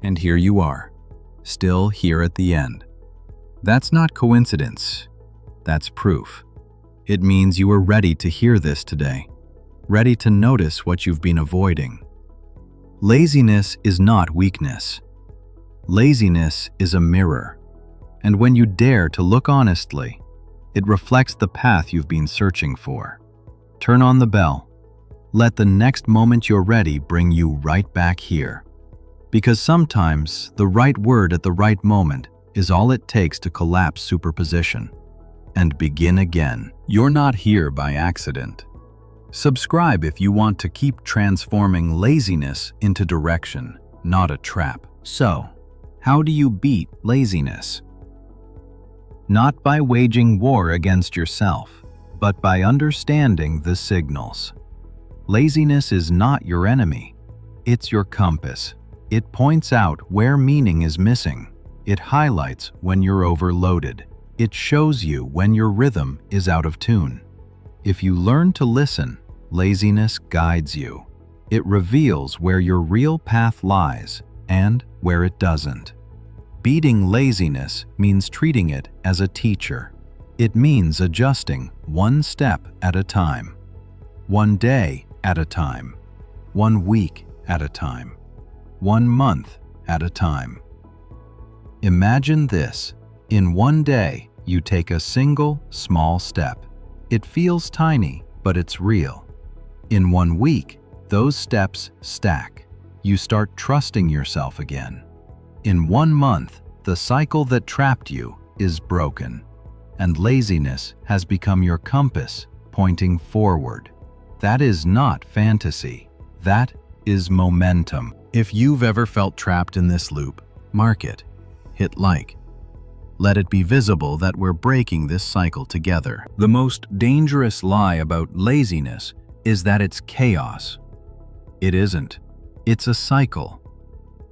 And here you are, still here at the end. That's not coincidence. That's proof. It means you are ready to hear this today, ready to notice what you've been avoiding. Laziness is not weakness. Laziness is a mirror. And when you dare to look honestly, it reflects the path you've been searching for. Turn on the bell. Let the next moment you're ready bring you right back here. Because sometimes the right word at the right moment is all it takes to collapse superposition and begin again. You're not here by accident. Subscribe if you want to keep transforming laziness into direction, not a trap. So, how do you beat laziness? Not by waging war against yourself, but by understanding the signals. Laziness is not your enemy. It's your compass. It points out where meaning is missing. It highlights when you're overloaded. It shows you when your rhythm is out of tune. If you learn to listen, laziness guides you. It reveals where your real path lies and where it doesn't. Beating laziness means treating it as a teacher. It means adjusting one step at a time, one day at a time, 1 week at a time, 1 month at a time. Imagine this. In one day, you take a single small step. It feels tiny, but it's real. In 1 week, those steps stack. You start trusting yourself again. In 1 month, the cycle that trapped you is broken, and laziness has become your compass pointing forward. That is not fantasy. That is momentum. If you've ever felt trapped in this loop, mark it. Hit like. Let it be visible that we're breaking this cycle together. The most dangerous lie about laziness is that it's chaos. It isn't. It's a cycle.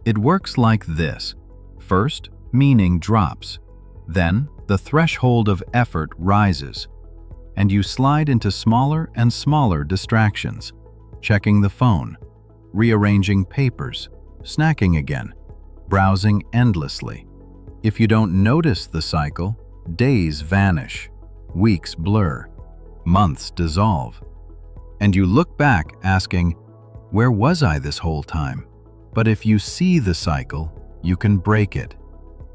It works like this. First, meaning drops. Then, the threshold of effort rises, and you slide into smaller and smaller distractions, checking the phone, rearranging papers, snacking again, browsing endlessly. If you don't notice the cycle, days vanish, weeks blur, months dissolve, and you look back asking, where was I this whole time? But if you see the cycle, you can break it.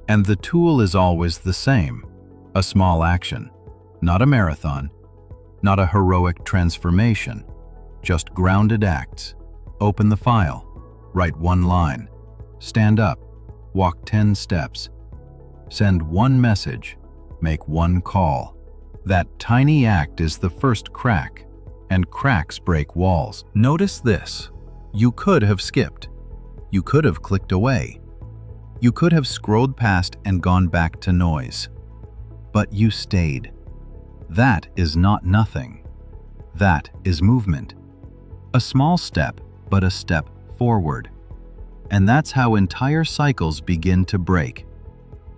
And the tool is always the same, a small action, not a marathon, not a heroic transformation, just grounded acts. Open the file, write 1 line, stand up, walk 10 steps, send 1 message, make 1 call. That tiny act is the first crack, and cracks break walls. Notice this. You could have skipped. You could have clicked away. You could have scrolled past and gone back to noise. But you stayed. That is not nothing. That is movement. A small step, but a step forward. And that's how entire cycles begin to break.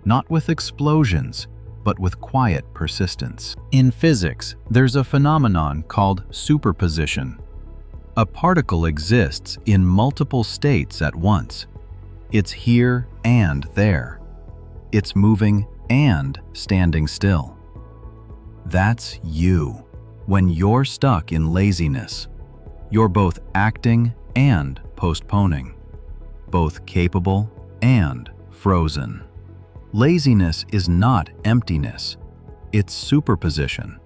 Not with explosions, but with quiet persistence. In physics, there's a phenomenon called superposition. A particle exists in multiple states at once. It's here and there. It's moving and standing still. That's you. When you're stuck in laziness, you're both acting and postponing, both capable and frozen. Laziness is not emptiness. It's superposition.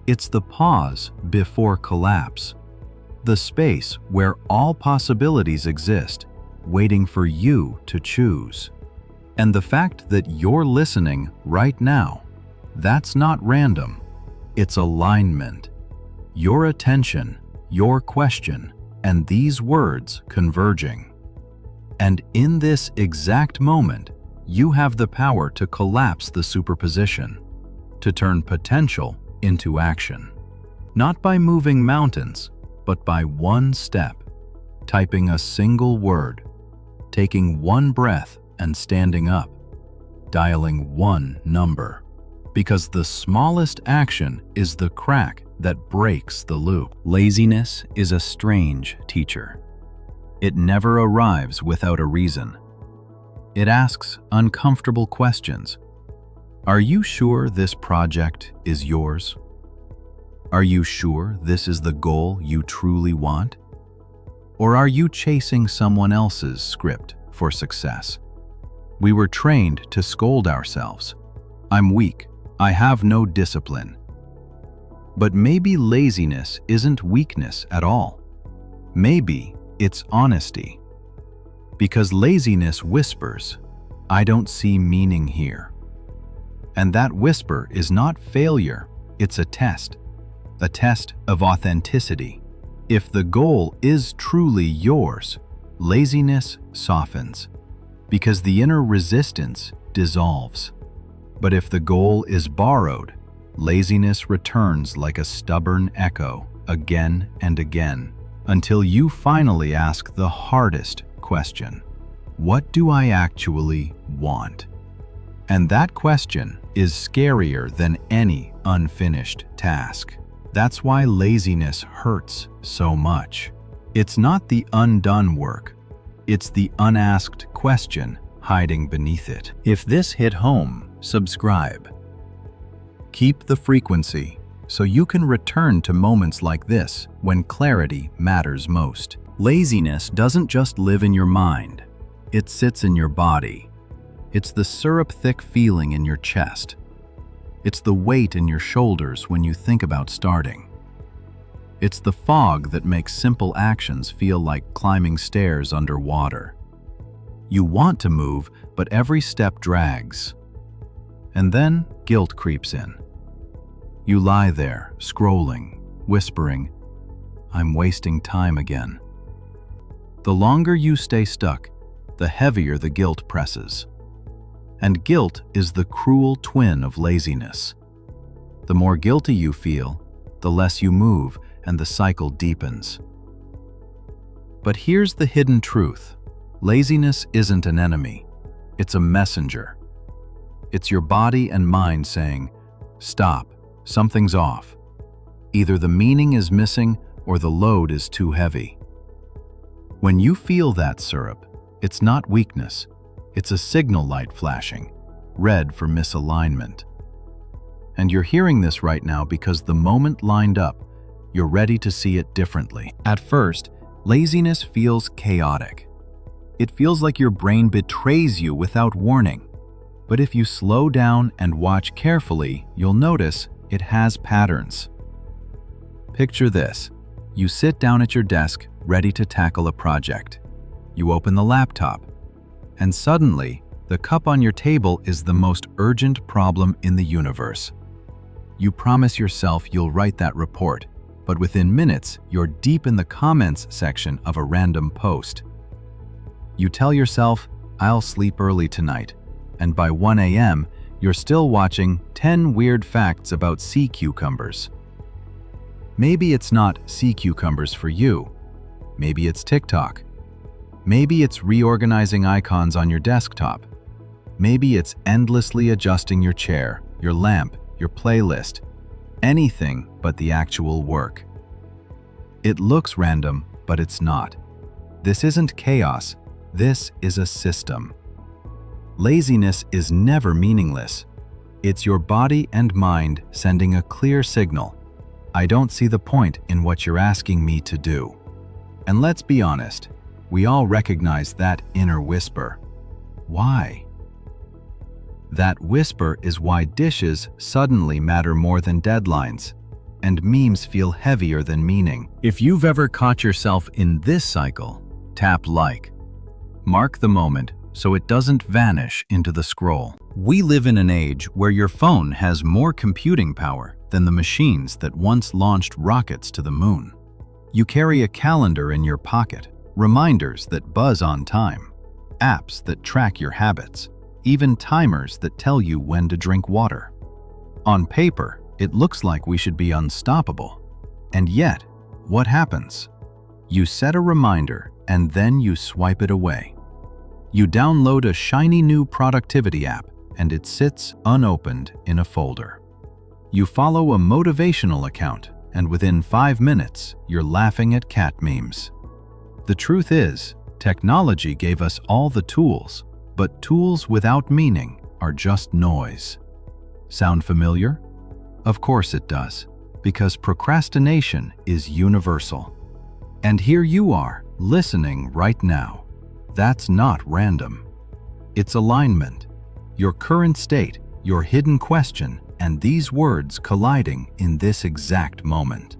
It's the pause before collapse, the space where all possibilities exist, waiting for you to choose. And the fact that you're listening right now, that's not random. It's alignment. Your attention, your question, and these words converging. And in this exact moment, you have the power to collapse the superposition, to turn potential into action. Not by moving mountains, but by 1 step, typing a single word, taking 1 breath and standing up, dialing 1 number. Because the smallest action is the crack that breaks the loop. Laziness is a strange teacher. It never arrives without a reason. It asks uncomfortable questions. Are you sure this project is yours? Are you sure this is the goal you truly want? Or are you chasing someone else's script for success? We were trained to scold ourselves. I'm weak. I have no discipline. But maybe laziness isn't weakness at all. Maybe it's honesty. Because laziness whispers, I don't see meaning here. And that whisper is not failure, it's a test of authenticity. If the goal is truly yours, laziness softens, because the inner resistance dissolves. But if the goal is borrowed, laziness returns like a stubborn echo again and again, until you finally ask the hardest question: what do I actually want? And that question is scarier than any unfinished task. That's why laziness hurts so much. It's not the undone work, it's the unasked question hiding beneath it. If this hit home, subscribe. Keep the frequency so you can return to moments like this when clarity matters most. Laziness doesn't just live in your mind, it sits in your body. It's the syrup-thick feeling in your chest. It's the weight in your shoulders when you think about starting. It's the fog that makes simple actions feel like climbing stairs underwater. You want to move, but every step drags. And then guilt creeps in. You lie there, scrolling, whispering, I'm wasting time again. The longer you stay stuck, the heavier the guilt presses. And guilt is the cruel twin of laziness. The more guilty you feel, the less you move, and the cycle deepens. But here's the hidden truth. Laziness isn't an enemy. It's a messenger. It's your body and mind saying, stop, something's off. Either the meaning is missing or the load is too heavy. When you feel that syrup, it's not weakness. It's a signal light flashing, red for misalignment. And you're hearing this right now because the moment lined up, you're ready to see it differently. At first, laziness feels chaotic. It feels like your brain betrays you without warning. But if you slow down and watch carefully, you'll notice it has patterns. Picture this. You sit down at your desk, ready to tackle a project. You open the laptop, and suddenly, the cup on your table is the most urgent problem in the universe. You promise yourself you'll write that report, but within minutes, you're deep in the comments section of a random post. You tell yourself, I'll sleep early tonight, and by 1 a.m., you're still watching 10 weird facts about sea cucumbers. Maybe it's not sea cucumbers for you. Maybe it's TikTok. Maybe it's reorganizing icons on your desktop. Maybe it's endlessly adjusting your chair, your lamp, your playlist. Anything but the actual work. It looks random, but it's not. This isn't chaos. This is a system. Laziness is never meaningless. It's your body and mind sending a clear signal. I don't see the point in what you're asking me to do. And let's be honest, we all recognize that inner whisper. Why? That whisper is why dishes suddenly matter more than deadlines, and memes feel heavier than meaning. If you've ever caught yourself in this cycle, tap like. Mark the moment so it doesn't vanish into the scroll. We live in an age where your phone has more computing power than the machines that once launched rockets to the moon. You carry a calendar in your pocket, reminders that buzz on time, apps that track your habits, even timers that tell you when to drink water. On paper, it looks like we should be unstoppable. And yet, what happens? You set a reminder and then you swipe it away. You download a shiny new productivity app and it sits unopened in a folder. You follow a motivational account and within 5 minutes, you're laughing at cat memes. The truth is, technology gave us all the tools, But tools without meaning are just noise. Sound familiar? Of course it does, because procrastination is universal. And here you are, listening right now. That's not random. It's alignment. Your current state, your hidden question, and these words colliding in this exact moment.